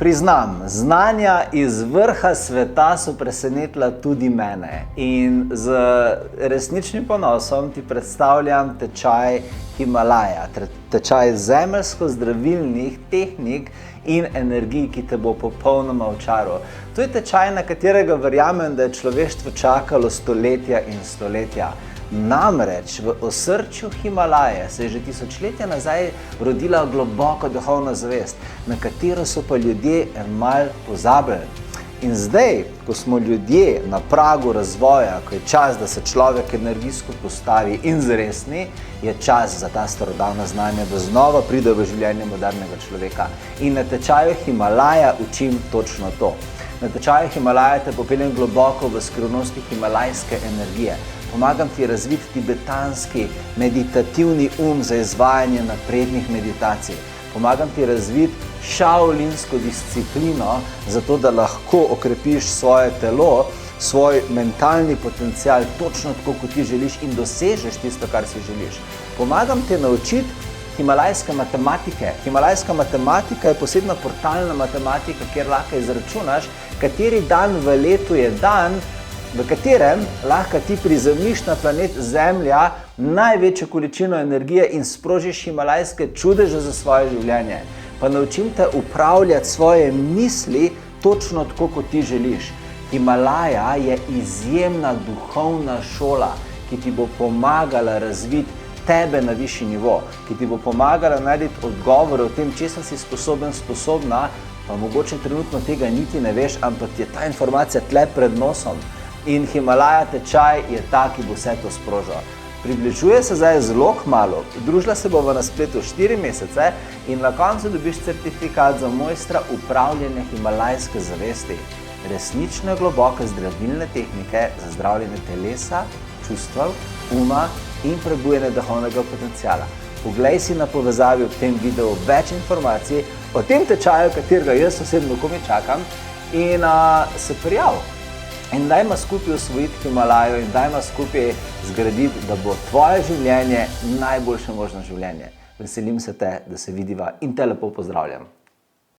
Priznam, znanja iz vrha sveta so presenetila tudi mene in z resničnim ponosom ti predstavljam tečaj Himalaja, tečaj zemeljsko-zdravilnih tehnik in energij, ki te bo popolnoma očaral. To je tečaj, na katerega verjamem, da je človeštvo čakalo stoletja in stoletja. Namreč v osrčju Himalaje se je že tisočletja nazaj rodila globoko duhovna zavest, na katero so pa ljudje malo pozabili. In zdaj, ko smo ljudje na pragu razvoja, ko je čas, da se človek energijsko postavi in zresni, je čas za ta starodavna znanja, da znova pride v življenje modernega človeka. In na tečaju Himalaja učim točno to. Na tečaju Himalaja te popeljem globoko v skrivnosti himalajske energije. Pomagam ti razviti tibetanski meditativni za izvajanje naprednih meditacij. Pomagam ti razviti šaolinsko disciplino, zato da lahko okrepiš svoje telo, svoj mentalni potencial točno tako, kot ti želiš in dosežeš tisto, kar si želiš. Pomagam te naučiti himalajske matematike. Himalajska matematika je posebna portalna matematika, kjer lahko izračunaš, kateri dan v letu je dan, v katerem lahko ti prizemljiš na planet Zemlja največjo količino energije in sprožiš himalajske čudeže za svoje življenje. Pa naučim te upravljati svoje misli točno tako, kot ti želiš. Himalaja je izjemna duhovna šola, ki ti bo pomagala razviti tebe na višji nivo, ki ti bo pomagala najti odgovore o tem, česa si sposobna, pa mogoče trenutno tega niti ne veš, ampak je ta informacija tle pred nosom. In Himalaja tečaj je ta, ki bo vse to sprožil. Približuje se zdaj zelo kmalu, družila se bova na spletu 4 mesece in na koncu dobiš certifikat za mojstra upravljanja himalajske zavesti. Resnične globoke zdravilne tehnike za zdravljenje telesa, čustev, uma in prebujanje duhovnega potenciala. Poglej si na povezavi v tem videu več informacij o tem tečaju, katerega jaz osebno komaj čakam, in se prijav. In dajmo skupaj osvojiti Himalajo in dajmo skupaj zgraditi, da bo tvoje življenje najboljše možno življenje. Veselim se te, da se vidiva in te lepo pozdravljam.